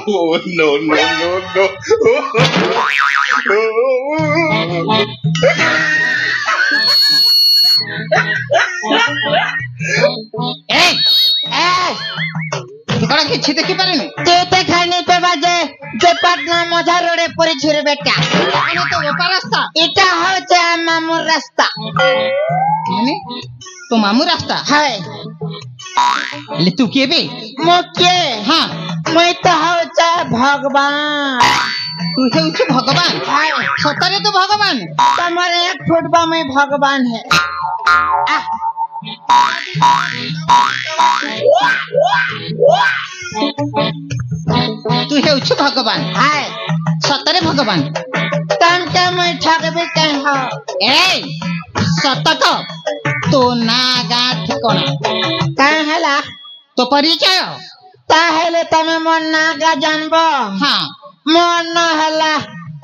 Oh, no, no, no, no. এই এই তোরা কিছু দেখি পারেনি তুই দেখানি পেবা যে পাটনা মজা রোডে পড়েছে রে বেটা এখানে তো ওপার রাস্তা এটা হচ্ছে মামুর রাস্তা মানে তো মামু রাস্তা হ্যাঁ ହେଲେ ତୁ କିଏ ବେ মুখে ହଁ মুই তো হচ্ছে ভগবান ତୁ ହେଉଛୁ ଭଗବାନ ସତରେ ତୁ ଭଗବାନ तुम्हारे 1 फुट बा मैं भगवान है ତୁ ହେଉଛୁ ଭଗବାନ हाय ସତରେ ଭଗବାନ तुम के मैं ठगबे कह हो ଏଇ ସତ କହ ତୋ ନାଁ ଗାଁ ଠିକଣା कह हैला ତୋ ପରିଚୟ ताहेले तमे मन ना का जानबो ହଁ मन हला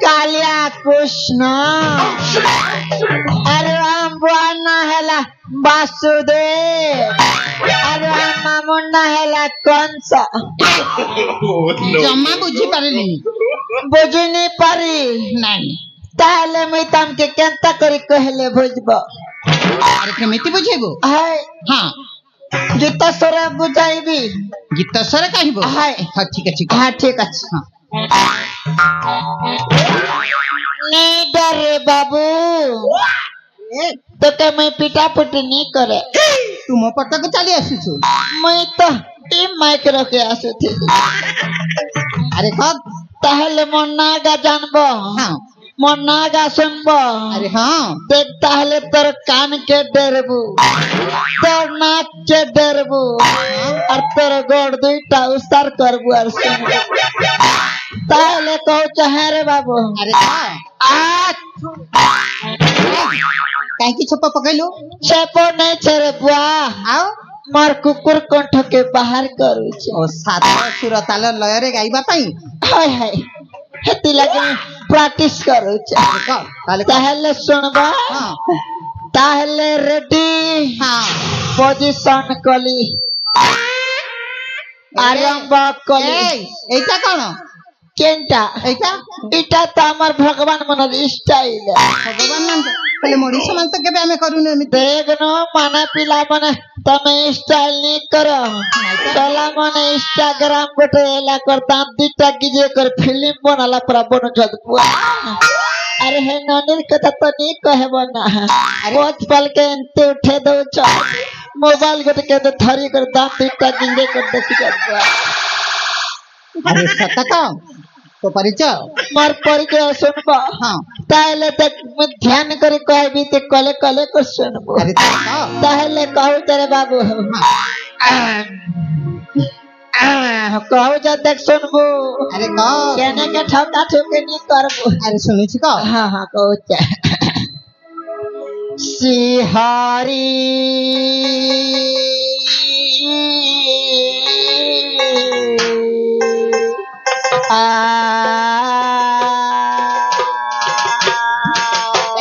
कालिया कृष्ण अरे राम बुआना हला वासुदेव अरे राम मामुन्ना हला कंस Oh, no. ଜମା ବୁଝିପାରିଲିନି बुझनी परी ନାଇଁ ताहेले मैं तमके केंता करी कहले बुझबो ଆରେ କେମିତି ବୁଝେଇବୁ हाय ହଁ जूता सोरा बुझाइबी ଗୀତ ସ୍ୱର କହିବୁ हाय ହଁ ଠିକ ଅଛି କହ। हाँ ठीक अच्छे ହଁ नहीं डरे बाबू तो के मैं पिटा पुटी नहीं करे ତୁ ମୋ ପଟକୁ ଚାଲି ଆସୁଛୁ मैं तो ई माइक रखे आसु थी ଆରେ କହ ताहले मन नागा जानबो ହଁ मन नागा सुनबो ଆରେ ହଁ देख ताहले तोर कान के डरबू तोर नाक के डरबू और तोर गोड़ दुईटा उसार करबू और सुनबू ताहले कहू चाहे रे बाबू ଆରେ କହ आज କାହିଁକି ଛପ ପକେଇଲୁ सेपो नहीं छे बुआ ଆଉ मार कुकुर कंठ के बाहर करू छे ଓ ସାତ ସୁର ତାଲ ଲୟରେ ଗାଇବା ପାଇଁ हाय हाय हेती लगे प्रैक्टिस करू छे ଆରେ କହ ତାହେଲେ କହ। ताहले सुनबा ହଁ ताहले रेडी ହଁ पोजीशन कली आरंभ कली ଏଇ ଏଇଟା କଣ केंटा ଏଇଟା इटा तो हमर भगवान मनर स्टाइल ଭଗବାନ ମାନତ ହେଲେ ମଣିଷ ମାନେ ତ କେବେ ଆମେ କରୁନୁ ଏମିତି देख नो माना पिला मने तमे स्टाइल नहीं करो चला मने इंस्टाग्राम गोटे एला करता दीटा कीजे कर फिल्म बनाला पर बन जद अरे हे ननिर कथा तो नहीं कहबो ना रोज पल के एंते उठे दो छ मोबाइल गोटे के धरी कर दाम दीटा कीजे कर देखि कर ଆରେ ସତ କହ ତୋ ପରିଚୟ मार परिचय सुनबो ହଁ ताहले तक मैं ध्यान करे कहबी ते कले कले को सुनबो ଆରେ ତୁ କହ ताहले कहू तेरे बाबू कहू जा देख सुनबू ଆରେ କହ कहने के ठोका ठोके नहीं करबू ଆରେ ଶୁଣୁଛି କହ हाँ हाँ कहू जा श्रीहरि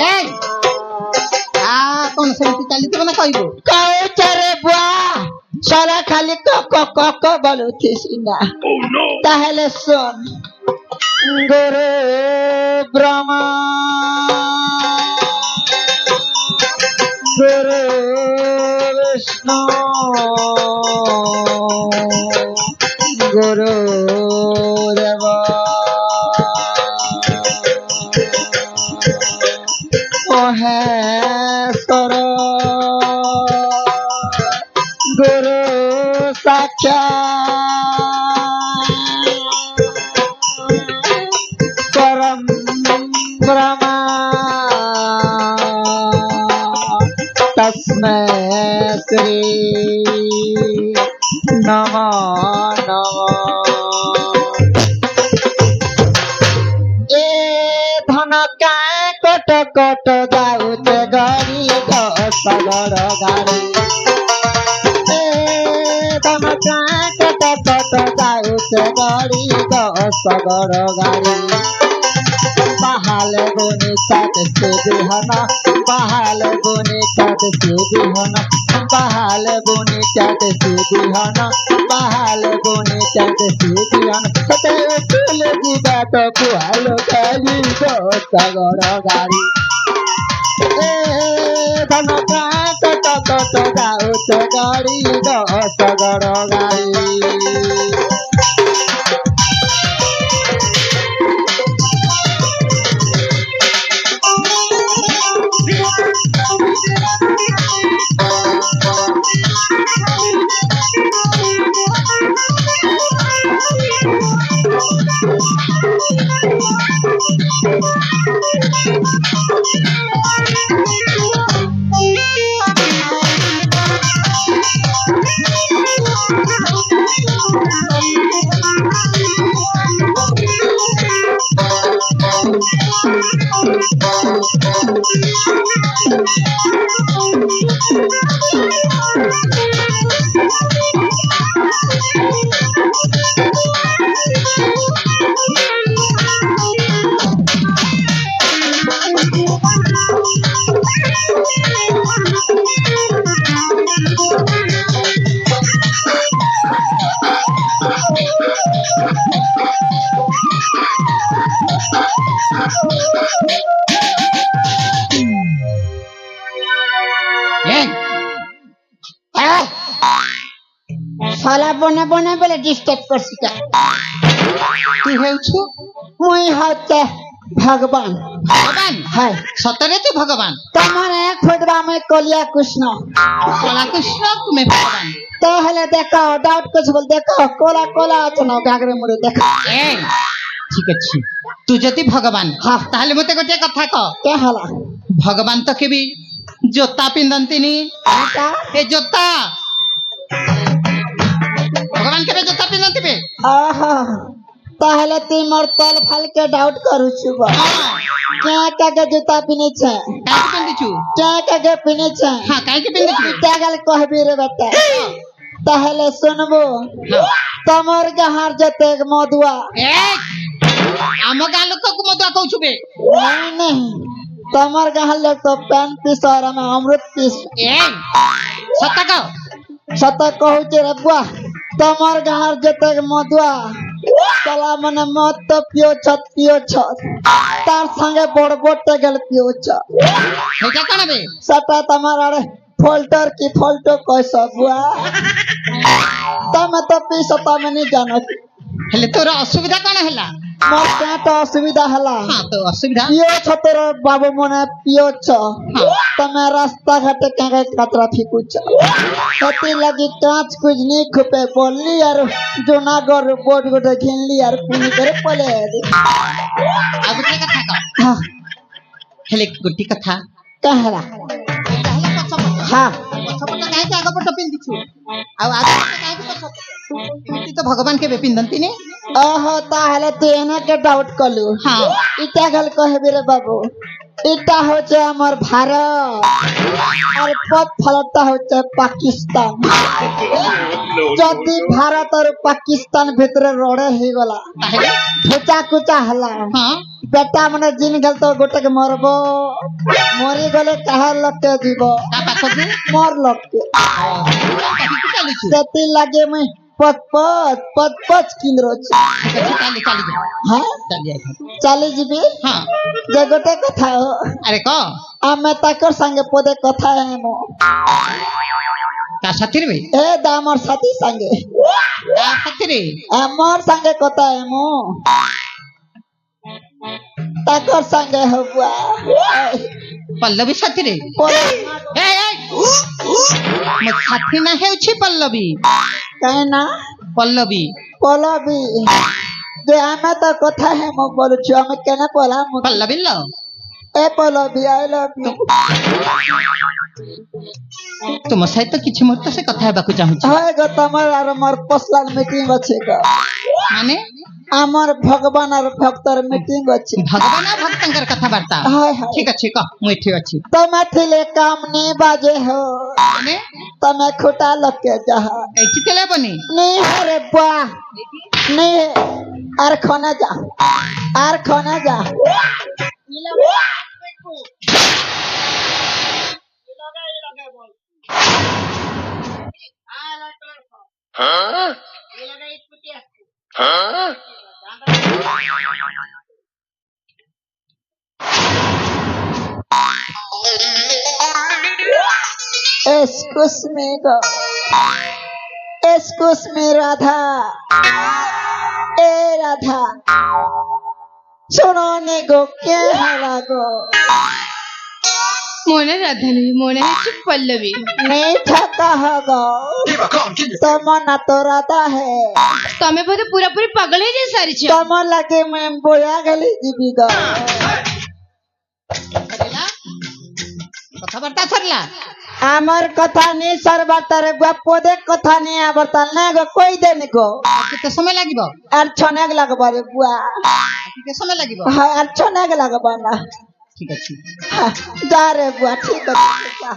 এই কোন সেমতি চালিতে মানে কইবো কৌচরে বুয়া সারা খালি কক বলুছিস না তাহলে শোন গুরু ব্রহ্মা গুরু বিষ্ণু গুরু দেব মহেশ্বর গুরু সাক্ষাৎ পরম ব্রহ্মা তস্मै শ্রী নমো নমঃ এ ধন কায় কট কট যাউছে গাড়ি সাগর গাড়ি এ ধন কায় কট কট যাউছে গাড়ি সাগর গাড়ি বাহালে গুনি কাট সে বিহন বাহালে গুনি কাট সে বিহন বাহালে গুনি কাট সে বিহন বাহালে গুনি কাট সে বিহন সতে চলে দিবা তো কুয়ালো গাড়ি সাগর গাড়ি এ ধন কাট কট যাউছে গাড়ি সাগর গাড়ি শালা বনে বনে বলে ডিস্টার্ব করছি কা তুই হেউছু মুই হচ্ছে ভগবান ভগবান হ্যাঁ সতরে তুই ভগবান তোমার এক ফুটবা আমি কলিয়া কৃষ্ণ কলা কৃষ্ণ তুমি ভগবান তাহলে দেখো ডাউট করছি বল দেখো কোলা কোলা আছে না গাগরে মুড়ে দেখো এই ঠিক আছে তুই যদি ভগবান হ্যাঁ। তাহলে মতে গোটে কথা কহ কে হলা ভগবান তো কেবি জোতা পিন্ধন্তিনি এটা ଏ ଜୋତା ଭଗବାନ କେବେ ଜୋତା ପିନ୍ଧନ୍ତିବେ आहा ताहले ती मोर तल फल के डाउट करूछु बा क्या क्या के जूता पिने छे କାହିଁକି ପିନ୍ଧିଛୁ क्या क्या के पिने छे ହଁ କାହିଁକି ପିନ୍ଧିଛୁ त्यागल कहबी रे बेटा ताहले सुनबो तमर गहार जते मधुआ ଏ ଆମ ଗାଁ ଲୋକକୁ ମଧୁଆ କହୁଛୁ ବେ नहीं नहीं तमर गहार लोग तो पैन पीस और हम अमृत पीस ଏ ସତ କହ सत कहूचे रे बुआ तमर गहार जते मधुआ चला मने मत तो पियो छत तार संगे बड़ बड़ गल पियो छत ସେଇଟା କଣ ବେ सटा तमार आड़े फोल्टर की फोल्टो कैसा बुआ तमे तो पी सता में नहीं जानो ହେଲେ ତୋର ଅସୁବିଧା କଣ ହେଲା मोर क्या तो असुविधा हला ହଁ ତୋ ଅସୁବିଧା पियो छ तोर बाबू मने पियो छ ହଁ तमे रास्ता घाटे क्या कतरा फिकू छ कति लगी कांच कुछ नहीं खुपे बोलली यार जूनागढ़ बोर्ड गोटे घिनली यार पुनी करे पले ଆଉ ଗୋଟେ କଥା କହ हां ହେଲେ ଗୋଟେ କଥା कहला ତାହେଲେ ପଛପଟ हां ପଛପଟ କାହିଁକି ଆଗପଟ ପିନ୍ଧିଛୁ ଆଉ ଆଗପଟ କାହିଁକି ପଛପଟ ଏମିତି ତ ଭଗବାନ କେବେ ପିନ୍ଧନ୍ତିନି ओहो ताहले तू एने के डाउट कलू ହଁ इटा गल कहबी रे बाबू এটা হচ্ছে আমার ভারত আর পথ ফলটা হচ্ছে পাকিস্তান। যদি ভারত আর পাকিস্তান ভিতরে লড়ে হয়ে গলা তাহলে ধোচা কুচা হলা হ্যাঁ বেটা মানে জিন গেল তো গোটাকে মরব, মরি গলে কাহার লোককে দিব তা পাখি মোর লোককে। কি চালুଛୁ সেটি লাগে মুই পথ পথ পথ পথ কিন্দ্র চালি চালি যা হ্যাঁ চালি যা চালি ଯିବି হ্যাঁ যে গোটে কথা আরে ক ଆମେ ତାଙ୍କର ସାଙ୍ଗେ ପଦେ କଥା ହେମୁ ତା ସାଥିରେ ବେ ଏ ଦାମର ସାଥୀ ସାଙ୍ଗେ ତା ସାଥିରେ ଆମର ସାଙ୍ଗେ କଥା ହେମୁ ତାଙ୍କର ସାଙ୍ଗେ ହବୁଆ ପଲ୍ଲବୀ ସାଥିରେ ଏ ମୋ ସାଥୀ ନା ହେଉଛି ପଲ୍ଲବୀ କାହିଁ ନା ପଲ୍ଲବୀ ପଲବି ଯେ ଆମେ ତ କଥା ହେମୁ ବୋଲୁଛୁ ଆମେ କେନେ ପଲାମୁ ପଲ୍ଲବୀ ଲ ଏ ପଲବି ଆଇ ଲଭ୍ ୟୁ ତୁମ ସହିତ କିଛି ମୁହୂର୍ତ୍ତ ସେ କଥା ହେବାକୁ ଚାହୁଁଛି ହଏ ଗো ତମର ଆର ମୋର ପର୍ସନାଲ ମିଟିଂ ଅଛି ଗো ମାନେ ଆମର ଭଗବାନ আর ভক্তর মিটিং ଅଛି ଭଗବାନ ଆଉ ଭକ୍ତଙ୍କର କଥାବାର୍ତ୍ତା হায় হায় ଠିକ ଅଛି କହ ମୁଁ ଏଠି ଅଛି ତମେ ଥିଲେ କାମ ନି ବାଜେ हो ମାନେ ତମେ ଖୋଟା ଲକେ ଯାହା ଏଠି ଥିଲେ ହେବନି ନି ହରେ ବୁଆ ନି আর খনে যা আর খনে যা Huh? Huh? Excuse me go Excuse me Radha এ রাধা শোনো নে গো কে হারা গো মনে রাধা নবী মনে হচ্ছে পল্লবী মিঠা কাহা গো তোমার না তো রাধা হে তমে বোধ পুরাপুরি পাগল হয়ে যাই সারিছ তোমার লাগে मैं बोया गली जीवी गो କଥାବାର୍ତ୍ତା ସରିଲା আমার কথা নি সর্বাতারে পদে কথা নি আবর্তাল না গো কই দেনি গো କେତେ ସମୟ ଲାଗିବ আর ছনেক লাগবা রে বুয়া କେତେ ସମୟ ଲାଗିବ হ্যাঁ আর ছনেক লাগবা না ଠିକ ଅଛି যা রে বুয়া ঠিক আছে যা